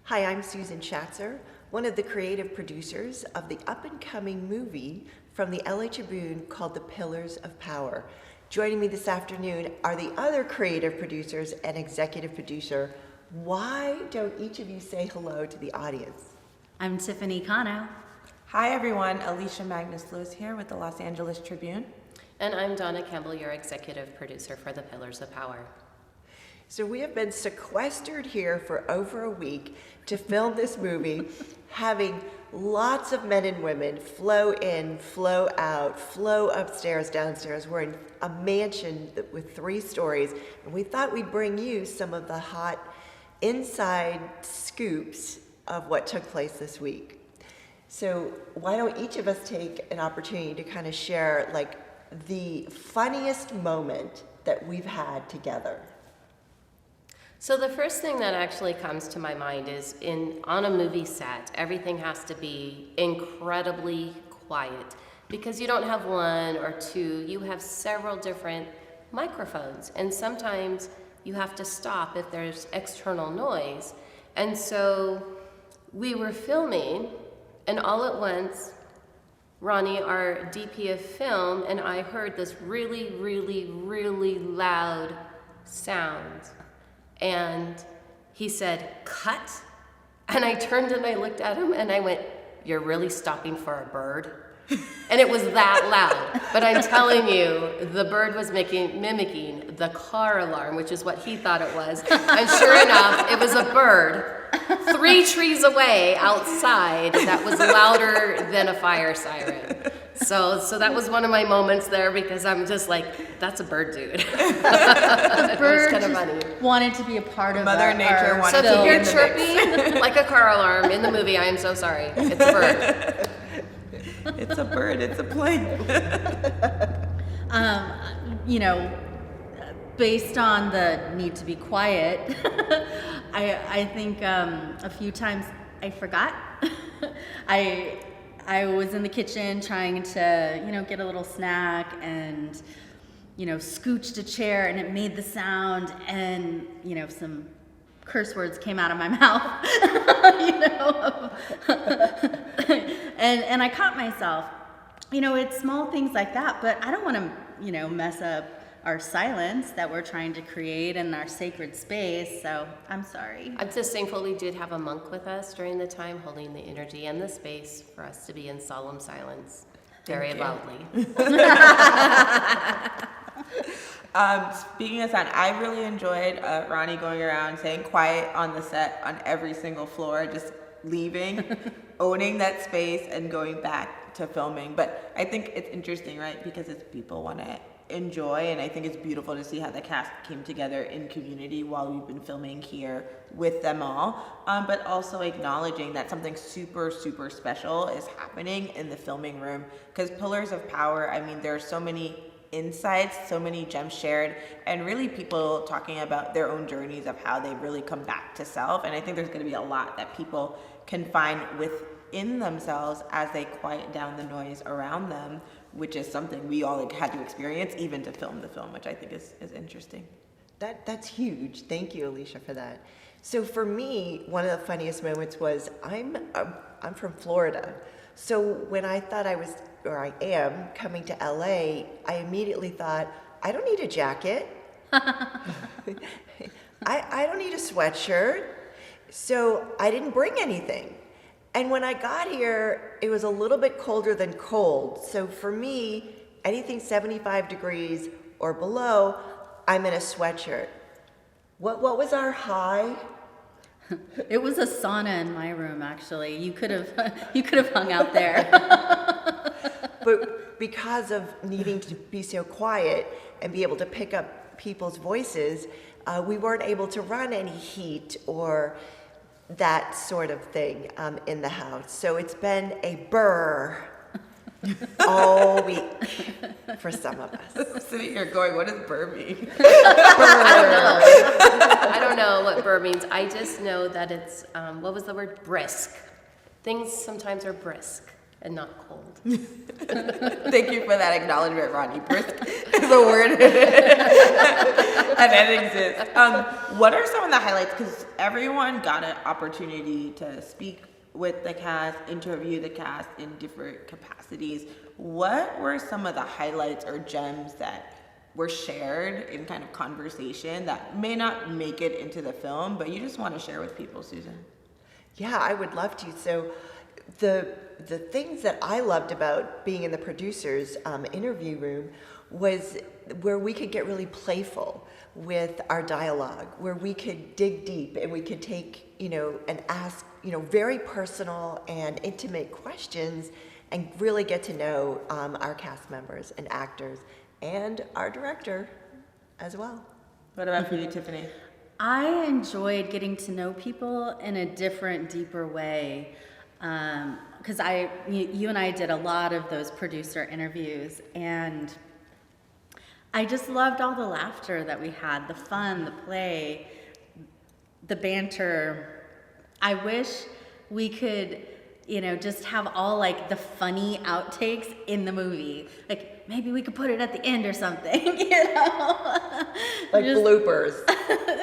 Hi, I'm Susan Schatzer, one of the creative producers of the up-and-coming movie from the LA Tribune called The Pillars of Power. Joining me this afternoon are the other creative producers and executive producer. Why don't each of you say hello to the audience? I'm Tiffany Cano. Hi everyone, Alicia Magnus Lewis here with the Los Angeles Tribune. And I'm Dawna Campbell, your executive producer for The Pillars of Power. So we have been sequestered here for over a week to film this movie, having lots of men and women flow in, flow out, flow upstairs, downstairs. We're in a mansion with 3 stories, and we thought we'd bring you some of the hot inside scoops of what took place this week. So why don't each of us take an opportunity to kind of share like the funniest moment that we've had together. So the first thing that actually comes to my mind is on a movie set, everything has to be incredibly quiet because you don't have 1 or 2, you have several different microphones, and sometimes you have to stop if there's external noise. And so we were filming, and all at once, Ronnie, our DP of film, and I heard this really, really, really loud sound. And he said, "Cut." And I turned and I looked at him and I went, "You're really stopping for a bird?" And it was that loud. But I'm telling you, the bird was mimicking the car alarm, which is what he thought it was. And sure enough, it was a bird 3 trees away outside that was louder than a fire siren. So that was one of my moments there because I'm just like, that's a bird, dude. The bird kind of funny. wanted to be a part of Mother Nature wanted So to if be you're in the chirping like a car alarm in the movie, I am so sorry. It's a bird. It's a bird, it's a plane. Based on the need to be quiet, I think a few times I forgot. I was in the kitchen trying to, get a little snack and, scooched a chair and it made the sound and, some curse words came out of my mouth, and I caught myself. It's small things like that, but I don't want to, mess up our silence that we're trying to create in our sacred space, so I'm sorry. I'm just thankful we did have a monk with us during the time, holding the energy and the space for us to be in solemn silence very loudly. Speaking of sound, I really enjoyed Ronnie going around saying quiet on the set on every single floor, just leaving, owning that space and going back to filming. But I think it's interesting, right? Because it's people want to enjoy, and I think it's beautiful to see how the cast came together in community while we've been filming here with them all, but also acknowledging that something super, super special is happening in the filming room, because Pillars of Power, I mean, there are so many insights, so many gems shared, and really people talking about their own journeys of how they really come back to self, and I think there's going to be a lot that people can find within themselves as they quiet down the noise around them, which is something we all had to experience even to film the film, which I think is interesting. That's huge. Thank you, Alicia, for that. So for me, one of the funniest moments was I'm from Florida. So when I thought I am coming to LA, I immediately thought, I don't need a jacket. I don't need a sweatshirt. So I didn't bring anything. And when I got here, it was a little bit colder than cold. So for me, anything 75 degrees or below, I'm in a sweatshirt. What was our high? It was a sauna in my room, actually. You could have hung out there. But because of needing to be so quiet and be able to pick up people's voices, we weren't able to run any heat or that sort of thing in the house. So it's been a burr all week for some of us. I'm sitting here going, what does burr mean? I don't know what burr means. I just know that it's, what was the word? Brisk. Things sometimes are brisk. and not cold. Thank you for that acknowledgement, Ronnie. Brisk is a word and it exists. What are some of the highlights? Because everyone got an opportunity to speak with the cast, interview the cast in different capacities. What were some of the highlights or gems that were shared in kind of conversation that may not make it into the film, but you just want to share with people, Susan? Yeah, I would love to. So the things that I loved about being in the producers' interview room was where we could get really playful with our dialogue, where we could dig deep and we could take, and ask, very personal and intimate questions and really get to know our cast members and actors and our director as well. What about for you, Tiffany? I enjoyed getting to know people in a different, deeper way. Because you and I did a lot of those producer interviews, and I just loved all the laughter that we had, the fun, the play, the banter. I wish we could, just have all like the funny outtakes in the movie. Like maybe we could put it at the end or something, Like Just- bloopers.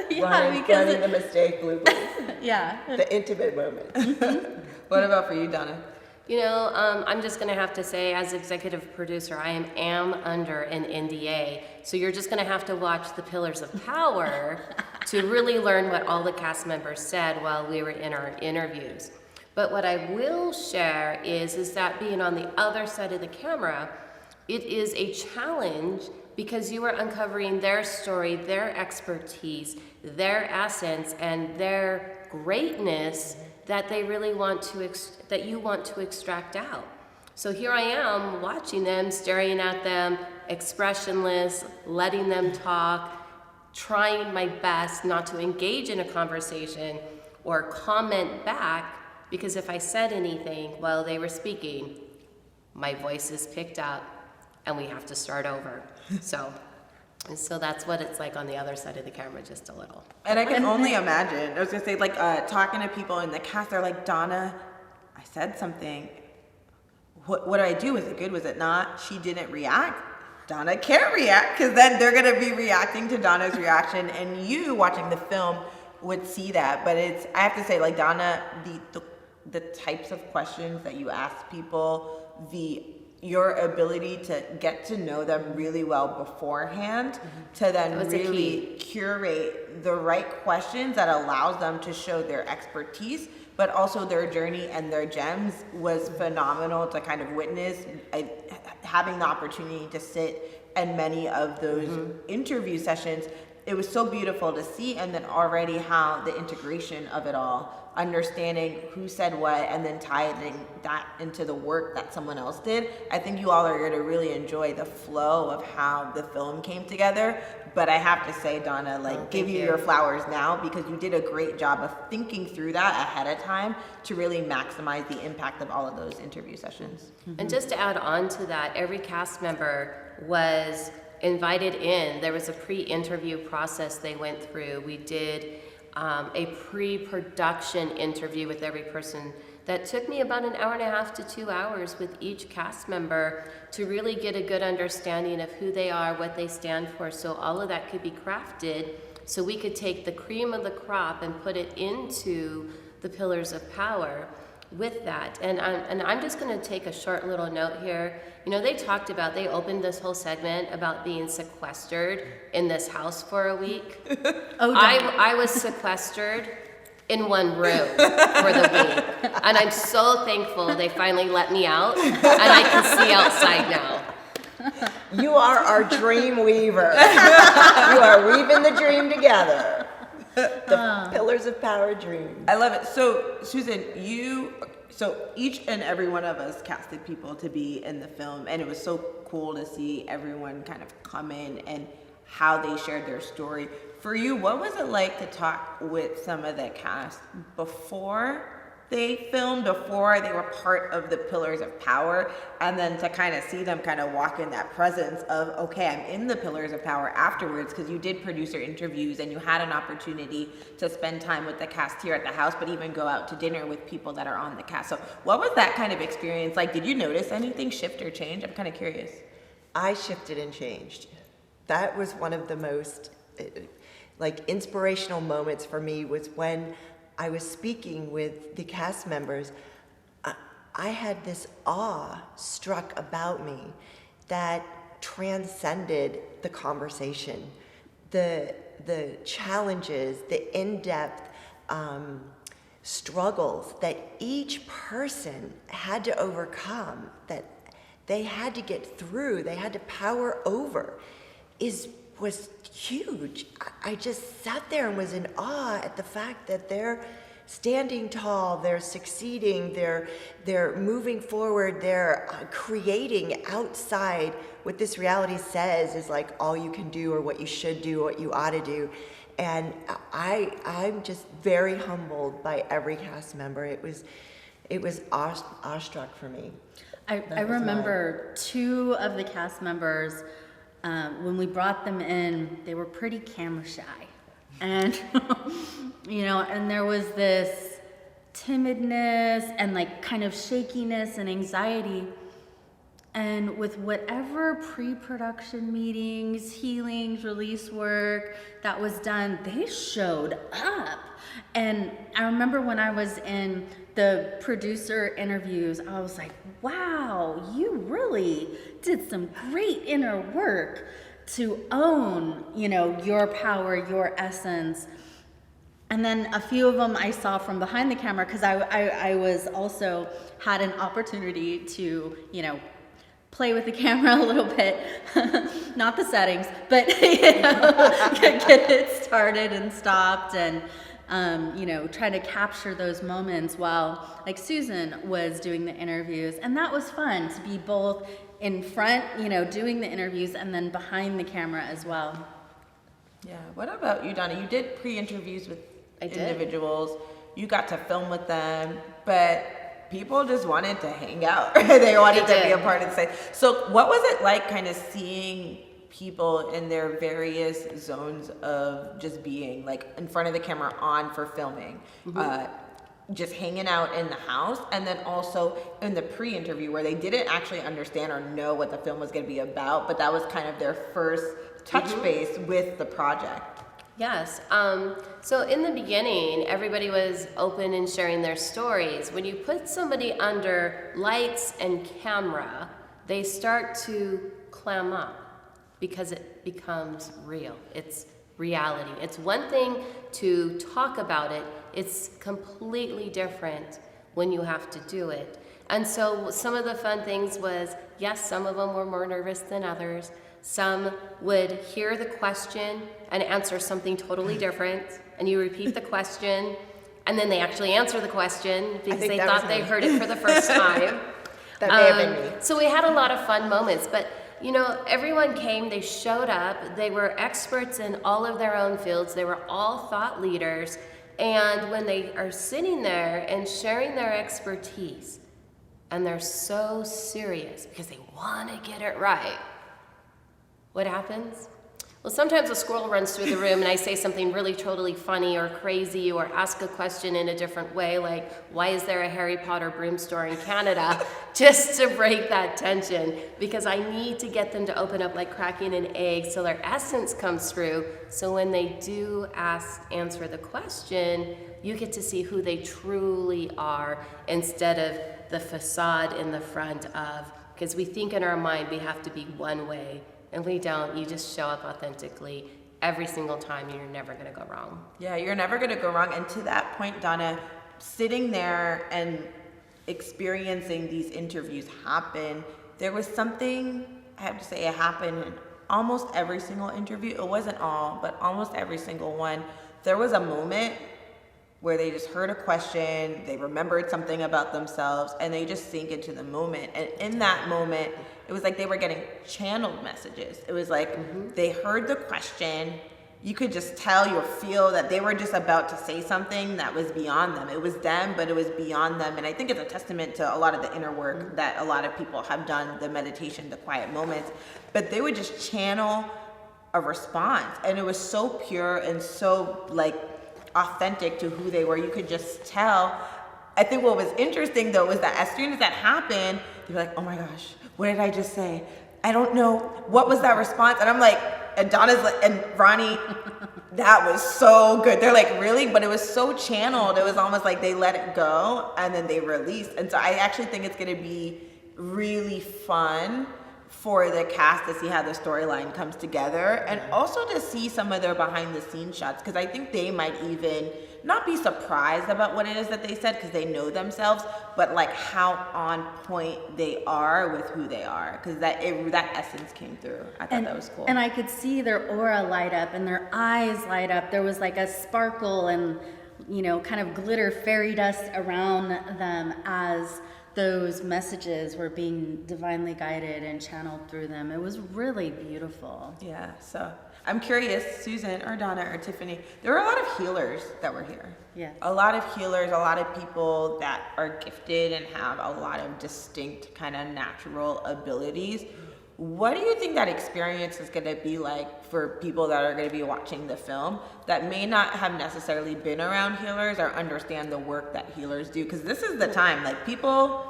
Yeah, because running the mistake bloopers. yeah. The intimate moments. What about for you, Dawna? I'm just going to have to say, as executive producer, I am under an NDA. So you're just going to have to watch The Pillars of Power to really learn what all the cast members said while we were in our interviews. But what I will share is that being on the other side of the camera, it is a challenge because you are uncovering their story, their expertise, their essence, and their greatness that they really want to that you want to extract out. So here I am watching them, staring at them, expressionless, letting them talk, trying my best not to engage in a conversation or comment back, because if I said anything while they were speaking, my voice is picked up and we have to start over. So that's what it's like on the other side of the camera, just a little. And I can only imagine. I was gonna say, like, talking to people in the cast, they're like, Dawna, I said something. What did I do? Was it good? Was it not? She didn't react. Dawna can't react because then they're gonna be reacting to Dawna's reaction, and you watching the film would see that. But I have to say, like, Dawna, the types of questions that you ask people, your ability to get to know them really well beforehand, to then really curate the right questions that allows them to show their expertise, but also their journey and their gems was phenomenal to kind of witness. Having the opportunity to sit in many of those interview sessions, it was so beautiful to see, and then already how the integration of it all, understanding who said what, and then tying that into the work that someone else did. I think you all are going to really enjoy the flow of how the film came together. But I have to say, Dawna, give you your flowers now, because you did a great job of thinking through that ahead of time to really maximize the impact of all of those interview sessions. And just to add on to that, every cast member was invited in. There was a pre-interview process they went through. We did a pre-production interview with every person that took me about 1.5 to 2 hours with each cast member to really get a good understanding of who they are, what they stand for, so all of that could be crafted so we could take the cream of the crop and put it into the Pillars of Power with that. And I'm just going to take a short little note here. They opened this whole segment about being sequestered in this house for a week. I was sequestered in one room for the week. And I'm so thankful they finally let me out and I can see outside now. You are our dream weaver. You are weaving the dream together. The Pillars of Power dream. I love it. So, Susan, so each and every one of us casted people to be in the film, and it was so cool to see everyone kind of come in and how they shared their story. For you, what was it like to talk with some of the cast before they filmed before they were part of the pillars of power, and then to kind of see them kind of walk in that presence of, okay, I'm in the pillars of power afterwards, because you did producer interviews and you had an opportunity to spend time with the cast here at the house, but even go out to dinner with people that are on the cast. So what was that kind of experience like? Did you notice anything shift or change? I'm kind of curious. I shifted and changed. That was one of the most inspirational moments for me, was when I was speaking with the cast members. I had this awe struck about me that transcended the conversation, the challenges, the in-depth struggles that each person had to overcome, that they had to get through, they had to power over, was huge. I just sat there and was in awe at the fact that they're standing tall, they're succeeding, they're moving forward, they're creating outside what this reality says is like all you can do, or what you should do, what you ought to do. And I'm just very humbled by every cast member. It was awestruck for me. I remember two of the cast members, when we brought them in, they were pretty camera shy. And, and there was this timidness and like kind of shakiness and anxiety. And with whatever pre-production meetings, healings, release work that was done, they showed up. And I remember when I was in the producer interviews, I was like, wow, you really did some great inner work to own, your power, your essence. And then a few of them I saw from behind the camera, because I was also had an opportunity to, play with the camera a little bit, not the settings, but get it started and stopped, and try to capture those moments while like Susan was doing the interviews. And that was fun to be both in front, doing the interviews, and then behind the camera as well. Yeah. What about you, Dawna? You did pre-interviews with individuals. You got to film with them, but people just wanted to hang out. They wanted to be a part of the site. So what was it like kind of seeing people in their various zones of just being like in front of the camera on for filming, just hanging out in the house, and then also in the pre-interview where they didn't actually understand or know what the film was going to be about, but that was kind of their first touch base with the project? Yes. So in the beginning, everybody was open and sharing their stories. When you put somebody under lights and camera, they start to clam up because it becomes real. It's reality. It's one thing to talk about it. It's completely different when you have to do it. And so some of the fun things was, yes, some of them were more nervous than others. Some would hear the question and answer something totally different, and you repeat the question, and then they actually answer the question because they thought they heard it for the first time. That may have been me. So we had a lot of fun moments, but everyone came, they showed up, they were experts in all of their own fields, they were all thought leaders, and when they are sitting there and sharing their expertise, and they're so serious because they want to get it right, what happens? Well, sometimes a squirrel runs through the room and I say something really totally funny or crazy, or ask a question in a different way, like, why is there a Harry Potter broom store in Canada? Just to break that tension, because I need to get them to open up like cracking an egg so their essence comes through. So when they do answer the question, you get to see who they truly are instead of the facade in the front of, because we think in our mind we have to be one way. And we don't. You just show up authentically every single time, and you're never going to go wrong. Yeah, you're never going to go wrong. And to that point, Dawna, sitting there and experiencing these interviews happen, there was something, I have to say, it happened in almost every single interview. It wasn't all, but almost every single one. There was a moment where they just heard a question, they remembered something about themselves, and they just sink into the moment. And in that moment, it was like they were getting channeled messages. It was like they heard the question, you could just tell or feel that they were just about to say something that was beyond them. It was them, but it was beyond them. And I think it's a testament to a lot of the inner work that a lot of people have done, the meditation, the quiet moments. But they would just channel a response. And it was so pure and so like authentic to who they were. You could just tell. I think what was interesting though was that as soon as that happened, they were like, oh my gosh, what did I just say? I don't know. What was that response? And I'm like, and Donna's like, and Ronnie, that was so good. They're like, really? But it was so channeled. It was almost like they let it go and then they released. And so I actually think it's going to be really fun for the cast to see how the storyline comes together and also to see some of their behind the scenes shots, because I think they might even not be surprised about what it is that they said because they know themselves, but like how on point they are with who they are, because that essence came through. I thought that was cool. And I could see their aura light up and their eyes light up. There was like a sparkle and, you know, kind of glitter fairy dust around them as those messages were being divinely guided and channeled through them. It was really beautiful. Yeah, so I'm curious, Susan or Donna or Tiffany, there were a lot of healers that were here. Yeah. A lot of healers, a lot of people that are gifted and have a lot of distinct kind of natural abilities. What do you think that experience is going to be like for people that are going to be watching the film that may not have necessarily been around healers or understand the work that healers do? Because this is the time, like people,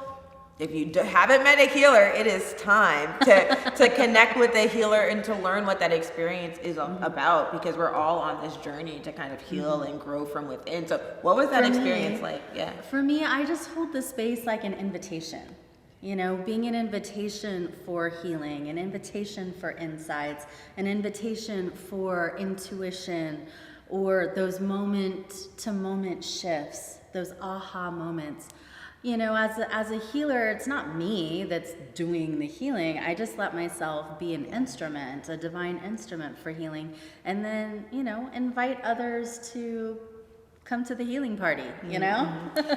if you haven't met a healer, it is time to connect with a healer and to learn what that experience is about, because we're all on this journey to kind of heal and grow from within. So what was that experience like? Yeah. For me, I just hold the space like an invitation. You know, being an invitation for healing, an invitation for insights, an invitation for intuition, or those moment-to-moment shifts, those aha moments. You know, as a healer, it's not me that's doing the healing. I just let myself be an instrument, a divine instrument for healing, and then, you know, invite others to come to the healing party, you know?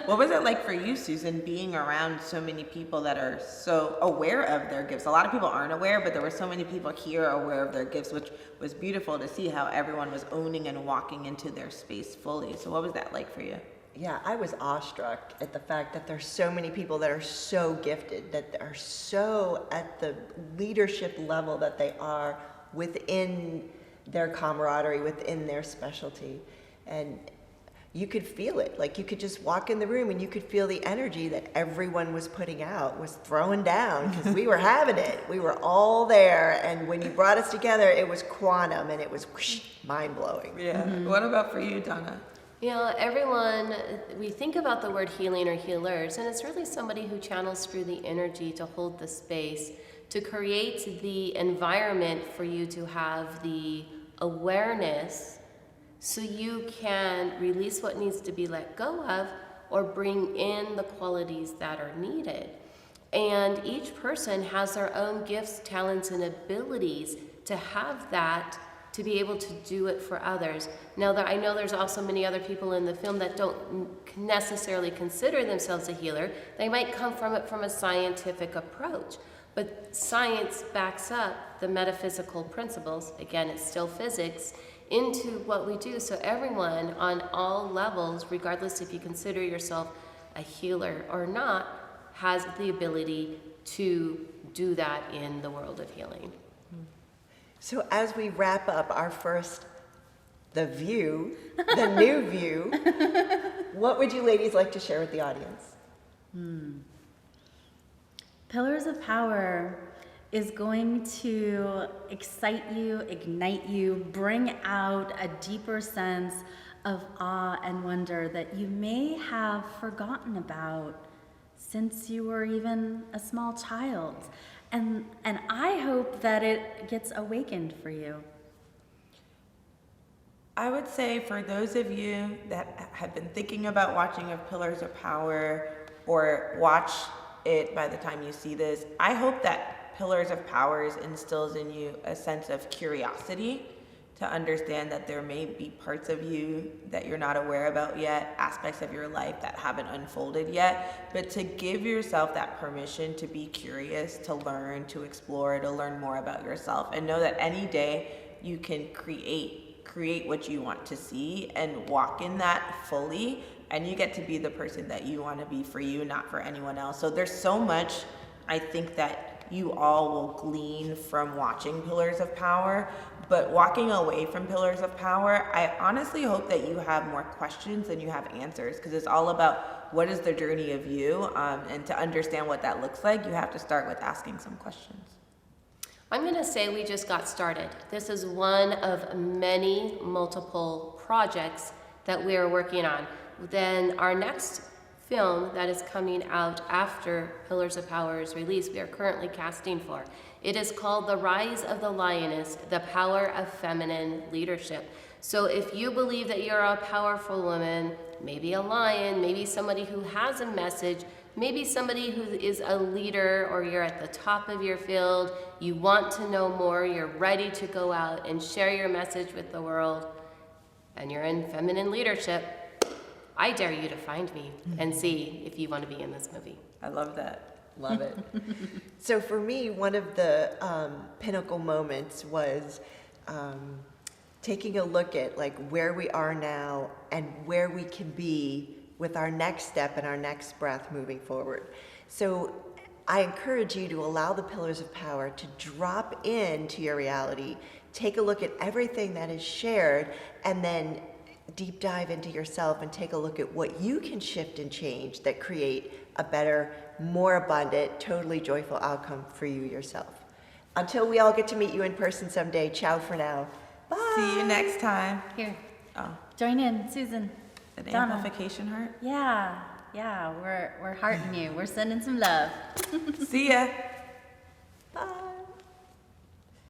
What was it like for you, Susan, being around so many people that are so aware of their gifts? A lot of people aren't aware, but there were so many people here aware of their gifts, which was beautiful to see how everyone was owning and walking into their space fully. So what was that like for you? Yeah, I was awestruck at the fact that there's so many people that are so gifted, that are so at the leadership level that they are within their camaraderie, within their specialty. And you could feel it. Like you could just walk in the room and you could feel the energy that everyone was putting out, was throwing down, because we were having it. We were all there. And when you brought us together, it was quantum and it was whoosh, mind-blowing. Yeah. What about for you, Donna? You know, everyone, we think about the word healing or healers, and it's really somebody who channels through the energy to hold the space, to create the environment for you to have the awareness so you can release what needs to be let go of or bring in the qualities that are needed. And each person has their own gifts, talents, and abilities to have that, to be able to do it for others. Now, I know there's also many other people in the film that don't necessarily consider themselves a healer. They might come from it from a scientific approach, but science backs up the metaphysical principles. Again, it's still physics, into what we do. So everyone on all levels, regardless if you consider yourself a healer or not, has the ability to do that in the world of healing. So as we wrap up our first, the new view, what would you ladies like to share with the audience? Pillars of Power is going to excite you, ignite you, bring out a deeper sense of awe and wonder that you may have forgotten about since you were even a small child. And I hope that it gets awakened for you. I would say for those of you that have been thinking about watching of Pillars of Power or watch it by the time you see this, I hope that Pillars of Power instills in you a sense of curiosity to understand that there may be parts of you that you're not aware about yet, aspects of your life that haven't unfolded yet, but to give yourself that permission to be curious, to learn, to explore, to learn more about yourself, and know that any day you can create create what you want to see and walk in that fully, and you get to be the person that you want to be for you, not for anyone else. So there's so much I think that you all will glean from watching Pillars of Power, but walking away from Pillars of Power, I honestly hope that you have more questions than you have answers, because it's all about what is the journey of you, and to understand what that looks like, you have to start with asking some questions. I'm going to say we just got started. This is one of many multiple projects that we are working on. Then our next film that is coming out after Pillars of Power is released, we are currently casting for. It is called The Rise of the Lioness, The Power of Feminine Leadership. So if you believe that you're a powerful woman, maybe a lion, maybe somebody who has a message, maybe somebody who is a leader, or you're at the top of your field, you want to know more, you're ready to go out and share your message with the world, and you're in feminine leadership, I dare you to find me and see if you want to be in this movie. I love that. Love it. So for me, one of the pinnacle moments was taking a look at like where we are now and where we can be with our next step and our next breath moving forward. So I encourage you to allow the Pillars of Power to drop into your reality, take a look at everything that is shared, and then deep dive into yourself and take a look at what you can shift and change that create a better, more abundant, totally joyful outcome for you yourself. Until we all get to meet you in person someday, ciao for now. Bye. See you next time. Here, Oh, join in, Susan. an Dawna. amplification heart. Yeah, we're hearting you. We're sending some love. See ya.